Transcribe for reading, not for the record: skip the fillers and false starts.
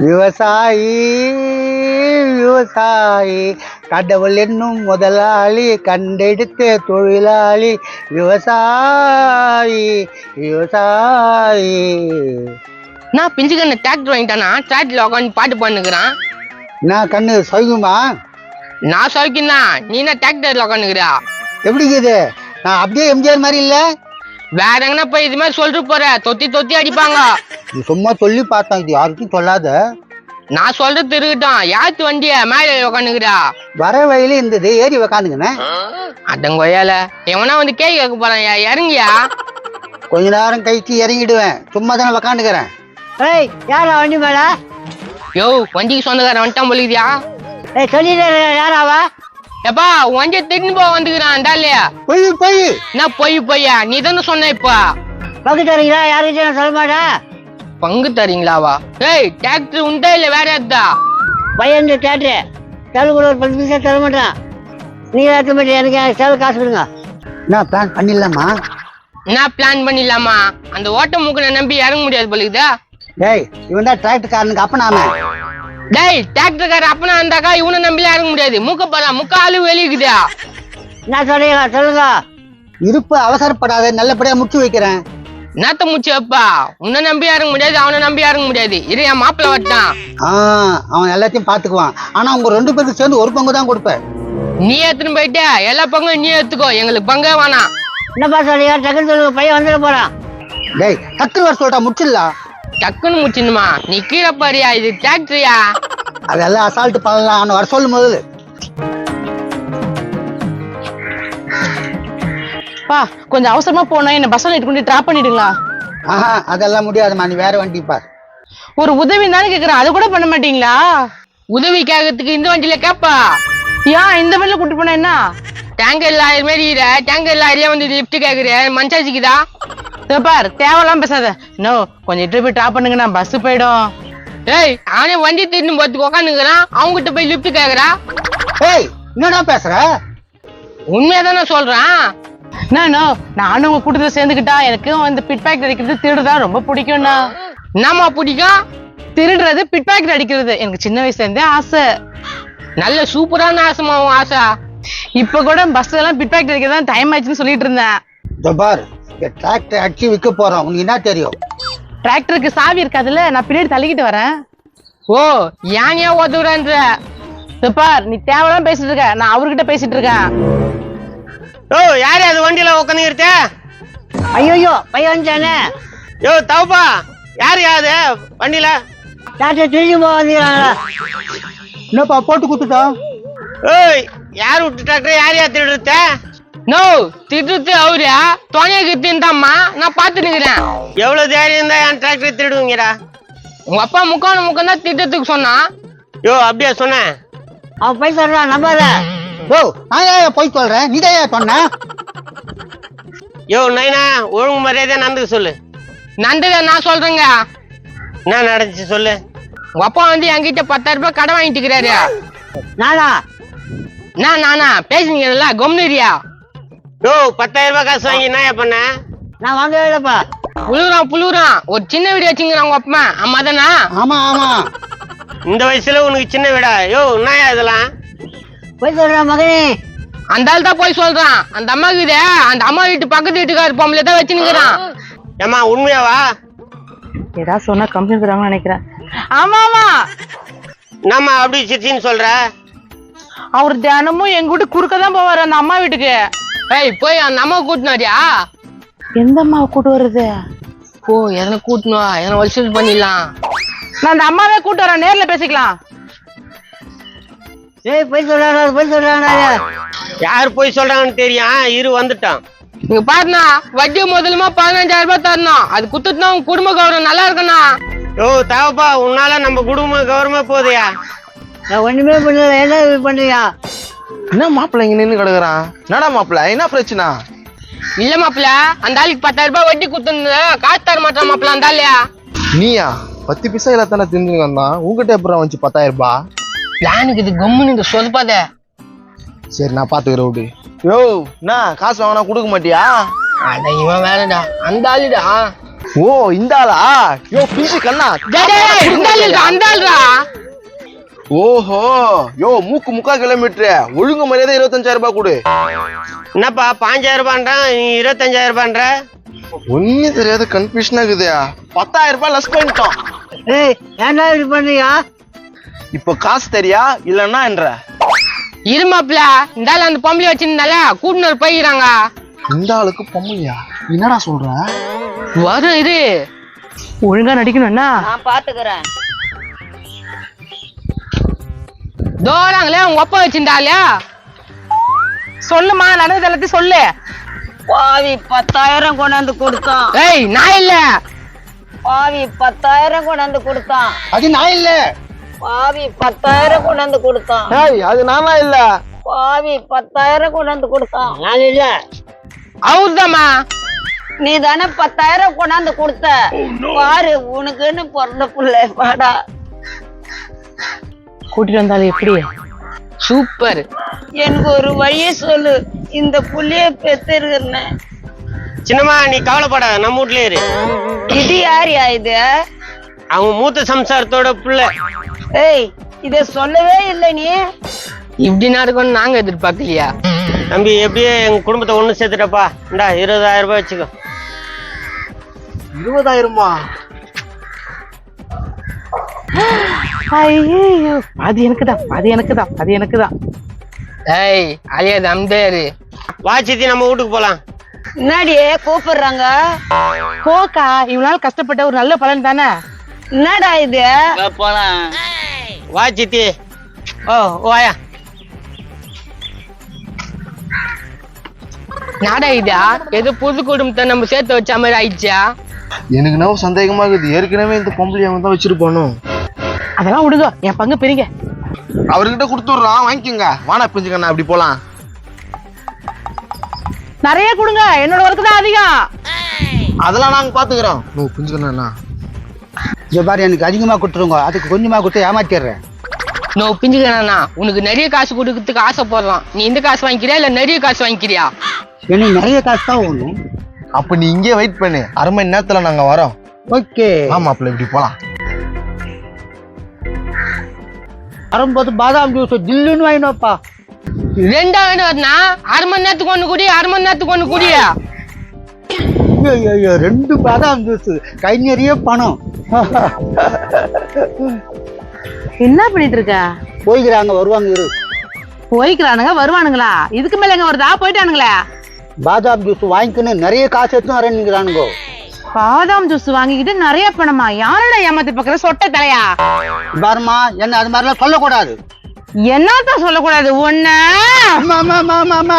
விவசாயி விவசாயி கடவுள் என்னும் முதலாளி கண்டெடுத்த தொழிலாளி விவசாயி விவசாயி. நான் பிஞ்சுக்கண்ண டிராக்டர் வாங்கிட்டானா டிராக்டர்ல உட்காந்து பாட்டு பண்ணுகிறான். நான் கண்ணு சௌக்கியமா? நான் சௌக்கியம்தான். நீ என்ன டிராக்டர்ல உட்காந்துக்கிறா? எப்படி இருக்குது? நான் அப்படியே எம்ஜிஆர் மாதிரி இல்ல? வேற எங்கன்னா போய் இது மாதிரி சொல்லிட்டு போற, தொத்தி தொத்தி அடிப்பாங்க. நீ சும்மா சொல்லி பார்த்தா, இது யாருக்கும் சொல்லாத. நான் சொல்றது இருக்கட்டும். யாத்து வண்டிய மேல உட்காந்துக்கிறா? வர வயல இருந்தது ஏறி உக்காந்துங்கண்ணே. அடங்கொய்யால எவனா வந்து கேட்க போறான். இறங்கியா? கொஞ்ச நேரம் கழிச்சு இறங்கிடுவேன். சும்மா தானே உக்காந்துக்கிறேன். ஏய் யாரா வண்டி மேல? யோ வண்டிக்கு சொந்தக்காரன் வந்துட்டான் போலிக்குதியா? ஏய் சொல்லிட்டு யாராவா? எப்பா வண்டியை தின்னு போக வந்துக்கிறான் டாலியா. போய் போய் நான் பொய்யா? நீ தானே சொன்ன. இப்ப பங்கு தரீங்களா? யாருக்கிட்ட நான் சொல்ல மாட்டேன். பங்கு தரீங்களாவா? ஏய் டிராக்டர் உண்டா இல்ல வேற எதா? பையன் தேட்டரு செலவு கூட ஒரு 10 நிமிஷம் தர மாட்டேன். நீங்க ஏற்ற மாட்டேன். எனக்கு செலவு காசு கொடுங்க. நான் பிளான் பண்ணிடலாமா? நான் பிளான் பண்ணிடலாமா? அந்த ஓட்ட மூக்கனை நம்பி இறங்க முடியாது போலிக்குதா? டேய் இவன் தான் டிராக்டர்காரனுக்கு அப்பனாம. டேய் டிராக்டர்கார அப்பனா இருந்தாக்கா இவனை நம்பி இறங்க முடியாது. மூக்க பாரா, முக்க ஆளு வெளிக்குதா? என்ன சொல்றீங்களா சொல்லுங்க. இருப்பு அவசரப்படாத, நல்லபடியா முடிச்சு வைக்கிறேன். நேத்த முச்சு அப்பா. உன்னை நம்பி இறங்க முடியாது, அவனை நம்பி இறங்க முடியாது. இரு என் மாப்பிள்ள வட்டான். அவன் எல்லாத்தையும் பாத்துக்குவான். ஆனா உங்க 2 பேருக்கு சேர்ந்து ஒரு பங்கு தான் கொடுப்பேன். நீ எடுத்துன்னு போயிட்ட எல்லா பங்கும் நீ எடுத்துக்கோ. எங்களுக்கு பங்கே வேணாம். என்னப்பா சொல்றீங்க? டக்குன்னு சொல்லுங்க. பையன் வந்துட போறான். டேய் டக்குனு வர சொல்லிட்டா முடிச்சிடலாம். டக்குன்னு முடிச்சுமா? நீ கீழே பாரியா? இது டிராக்டரியா? அதெல்லாம் அசால்ட் பண்ணலாம். அவனை வர சொல்லு முதல்ல. கொஞ்சம் அவசரமா போனா என்ன பஸ்ல கொண்டு டிராப் பண்ணிடுங்களா? அதெல்லாம் முடியாதுமா, நீ வேற வண்டி பார். ஒரு உதவி தானே கேக்குறேன், அது கூட பண்ண மாட்டீங்களா? உதவி கேட்கறதுக்கு இந்த வண்டியில கேப்பா? ஏன் இந்த வண்டியில கூட்டு போனா என்ன? டேங்கர் லாரி மாதிரி டேங்கர் லாரியா வந்து லிப்ட் கேக்குறேன். மனசாச்சிக்குதா? பார் தேவையெல்லாம் பேசாத. நோ கொஞ்சம் இட்டு போய் டிராப் பண்ணுங்க, பஸ் போயிடும். ஏய் அவனே வண்டி திரும்பி போறதுக்கு உட்காந்துக்கிறான். அவங்ககிட்ட போய் லிப்ட் கேக்குறா? ஏய் என்னடா பேசுற? உண்மையாதானே சொல்றான். நானும் உங்க கூட்டத்துல சேர்ந்துக்கிட்டா எனக்கும் இந்த பிட் பேக்கெட் அடிக்கிறது திருடுதான் ரொம்ப பிடிக்கும்னா. என்னமா பிடிக்கும்? திருடுறது, பிட் பேக்கெட் அடிக்கிறது எனக்கு சின்ன வயசுல இருந்தே ஆசை. நல்ல சூப்பரான ஆசைமா ஆசை. இப்ப கூட பஸ் எல்லாம் பிட் பேக்கெட் அடிக்கிறதா டைம் ஆயிடுச்சுன்னு சொல்லிட்டு இருந்தேன். பார் டிராக்டர் அடிச்சு விற்க போறோம். உனக்கு என்ன தெரியும்? டிராக்டருக்கு சாவி இருக்காதுல்ல, நான் பின்னாடி தள்ளிக்கிட்டு வரேன். ஓ ஏன் உதவுறன்ற? பார் நீ தேவையெல்லாம் பேசிட்டு இருக்க, நான் அவர்கிட்ட பேசிட்டு இருக்கேன். ஓ யாரு அது வண்டியில உட்காந்துக்கிட்ட? ஐயோ பையன் வந்துட்டானே. யோ தவப்பா, யாரு யாது வண்டியில? டாக்டர் திரும்பி போக வந்துக்கிறாங்களா? என்னப்பா போட்டு குத்துட்டோம்? ஏய் யார் விட்டு டாக்டர்? யாரையா திருடுத்த? நோ திருடுத்து அவரியா? துணையாக்கு தின்தாம்மா, நான் பாத்து நிக்கிறேன். எவ்வளவு தைரியம் தான் என் டிராக்டர் திருடுவீங்கடா? உங்க அப்பா முக்கம் தான் திட்டத்துக்கு சொன்னான். யோ அப்படியா சொன்ன? அவன் போய் சொல்றான், நம்பாத. ஓ நான் ஏன் போய் சொல்றேன்? நீ தான் சொன்ன. யோ நைனா ஒழுங்கு மரியாதையா நடந்துக்க சொல்லு. நந்தத நான் சொல்றேங்க. என்ன நடந்துச்சு சொல்லு. உங்க அப்பா வந்து என்கிட்ட 10,000 ரூபாய் கடன் வாங்கிட்டு இருக்கிறாரு. நானா பேசுனீங்கல்ல கம்னரியா? யோ 10,000 ரூபாய் காசு வாங்கி என்ன பண்ண? நான் வாங்கவே இல்லப்பா. புழுறான் ஒரு சின்ன வீடு வச்சுங்கிறான் உங்க அப்பா. அம்மா தானா? ஆமா ஆமா. இந்த வயசுல உனக்கு சின்ன வீடா? யோ என்னயா இதெல்லாம்? போய் சொல்றான் மகனே. அந்த ஆள் தான் போய் சொல்றான். அந்த அம்மாக்கு அந்த அம்மா வீட்டு பக்கத்து வீட்டுக்காரு பொம்பளை தான் வச்சுன்னுக்கிறான். ஏமா உண்மையாவா? ஏதாவது சொன்னா கம்பெனி தராங்கன்னு நினைக்கிறேன். ஆமா ஆமா. என்னம்மா அப்படி சிரிச்சின்னு சொல்ற? அவர் தினமும் எங்க வீட்டு குறுக்கதான் போவாரு அந்த அம்மா வீட்டுக்கு. ஏய் போய் அந்த அம்மா கூட்டினாரியா? எந்த அம்மாவை கூட்டு வருது? ஓ எதனா கூட்டணுவா? எதனா வசூல் பண்ணிடலாம். நான் அந்த அம்மாவே கூட்டு வரேன், நேர்ல பேசிக்கலாம். ஏய் போய் சொல்றாங்க. யாரு போய் சொல்றாங்கன்னு தெரியும். இரு வந்துட்டான். நீங்க பாருண்ணா வட்டி முதலுமா 15,000 ரூபாய் தரணும். அது குத்துட்டுனா உங்க குடும்ப கௌரவம் நல்லா இருக்குண்ணா. யோ தேவப்பா, உன்னால நம்ம குடும்ப கௌரவமா போகுதையா? நான் ஒண்ணுமே பண்ணல. என்ன பண்றீங்க? என்ன மாப்பிள்ள இங்க நின்று கிடக்குறான்? என்னடா மாப்பிள்ள, என்ன பிரச்சனை? இல்ல மாப்பிள்ள, அந்த ஆளுக்கு 10,000 ரூபாய் வட்டி குத்துன்னு காசு தர மாட்டான் மாப்பிள்ள. அந்த ஆளையா நீயா 10 பைசா இல்லத்தானே தெரிஞ்சுங்க வந்தான். உங்ககிட்ட எப்படி வந்துச்சு 10,000 ரூபாய்? பிளானுக்கு இது கம்முன்னு சொதப்பாத. சரி நான் பாத்துக்கிறேன் விடு. யோ என்ன காசு வாங்கினா கொடுக்க மாட்டியா? அட இவன் வேறடா, அந்த ஆளுடா. ஓ இந்த ஆளா? யோ பிஞ்சு கண்ணா. அந்த ஆள்ரா. ஓஹோ யோ மூக்கு 3/4 கிலோமீட்டர். ஒழுங்கு மரியாதை 25,000 ரூபாய் கொடு. என்னப்பா 5,000 ரூபான்றான், நீ 25,000 ரூபான்ற. ஒண்ணு தெரியாத கன்ஃபியூஷனா இருக்குதா? 10,000 ரூபாய் லெஸ் பண்ணிட்டோம். ஏய் ஏன்டா இப்படி பண்றியா? இப்போ காசு தெரியா இல்லன்னா என்ற இருமாப்ல இந்த ஆள் அந்த பொம்பளை வச்சிருந்தால கூட்டினு போய்க்கிறாங்க. இந்த ஆளுக்கு பொம்மையா? என்னடா சொல்ற? வரும் இது ஒழுங்கா நடிக்கணும்னா நான் பாத்துக்கிறேன். தோறாங்களே உங்க அப்பா வச்சிருந்தாலே. சொல்லுமா, நடந்தது எல்லாத்தையும் சொல்லு. பாவி 10,000 கொண்டாந்து கொடுத்தான். ஏய் நான் இல்ல. பாவி 10,000 கொண்டாந்து கொடுத்தான். அது நான் இல்ல. பாவி 10,000 கொண்டாந்து கொடுத்தான். ஏய் அது நானா இல்ல. பாவி 10,000 கொண்டாந்து கொடுத்தான். நான் இல்ல. அவர்தாம்மா. நீ தானே 10,000 கொண்டாந்து கொடுத்த. பாரு உனக்குன்னு பிறந்த புள்ள. வாடா. கூட்டிட்டு வந்தாலும் எப்படி? சூப்பர். எனக்கு ஒரு வழியை சொல்லு, இந்த புள்ளைய பெத்திருக்கிறேன். சின்னம்மா நீ கவலைப்படாத, நம்ம வீட்லயே இரு. இது யாரியா இது? அவங்க மூத்த சம்சாரத்தோட புள்ள. ஏய் இத சொல்லவே இல்லை நீ. இப்படி நடக்கும்னு நாங்க எதிர்பார்க்கலையா? தம்பி எப்படியே எங்க குடும்பத்தை ஒண்ணு சேர்த்துட்டப்பா. இந்தா 20,000 ரூபாய் வச்சுக்கோ. 20,000மா? ஐயோ அது எனக்குதான், அது எனக்குதான், அது எனக்குதான். ஏய் அழியா தம்தேரு வா சித்தி, நம்ம வீட்டுக்கு போலாம். என்னடி கூப்பிடுறாங்க? போக்கா, இவ்வளவு நாள் கஷ்டப்பட்ட ஒரு நல்ல பலன் தானே. என்னடா இது? வா சித்தி. ஓ வாயா. நாடா இதா ஏதோ புது குடும்பத்தை நம்ம சேர்த்து வச்ச மாதிரி ஆயிடுச்சா? எனக்கு என்ன சந்தேகமா இருக்குது. ஏற்கனவே இந்த பொம்பளை அவன் தான் வச்சிருப்பானோ. அதெல்லாம் விடுங்க, என் பங்கு பிரிங்க. அவர்கிட்ட கொடுத்துடுறான், வாங்கிக்கோங்க. வானா பிஞ்சுக்கண்ணா அப்படி போலாம். நிறைய கொடுங்க, என்னோட ஒர்க்கு தான் அதிகம். அதெல்லாம் நாங்க பாத்துக்கிறோம். ஓ பிஞ்சுக்கண்ணா இங்க பாரு, எனக்கு அதிகமா கொடுத்துருங்க, அதுக்கு கொஞ்சமா கொடுத்து ஏமாத்திடுறேன். நோ பிஞ்சுக்கண்ணா, உனக்கு நிறைய காசு கொடுக்கறதுக்கு ஆசைப்படுறான். நீ இந்த காசு வாங்கிக்கிறியா இல்ல நிறைய காசு வாங்கிக்கிறியா? எனக்கு நிறைய காசு தான் வேணும். அப்ப நீ இங்கே வெயிட் பண்ணு, 1/2 மணி நேரத்துல நாங்க வரோம். ஓகே. ஆமா அப்பல இப்படி போலாம். வரும்போது பாதாம் ஜூஸ் ஜில்லுன்னு வாங்கினோப்பா. 2 வேணும் வரனா? 1/2 மணி நேரத்துக்கு ஒண்ணு குடி, 1/2 மணி நேரத்துக்கு ஒண்ணு குடியா? ஐயோ 2 பாதாம் ஜூஸ், கை நிறைய பணம். என்ன பண்ணிட்டு இருக்க? போய்க்கிறாங்க, வருவாங்க இரு. போய்க்கிறானுங்க வருவானுங்களா? இதுக்கு மேல எங்க வருதா? போயிட்டானுங்களே. பாதாம் ஜூஸ் வாங்கிக்கணும், நிறைய காசு எடுத்து வரேன்னுங்கிறானுங்கோ. பாதாம் ஜூஸ் வாங்கிக்கிட்டு நிறைய பணமா? யாரோட ஏமாத்தி பாக்குற சொட்ட தலையா? பாருமா, என்ன அது மாதிரிலாம் சொல்லக்கூடாது. என்னத்தான் சொல்லக்கூடாது? ஒண்ணு அம்மா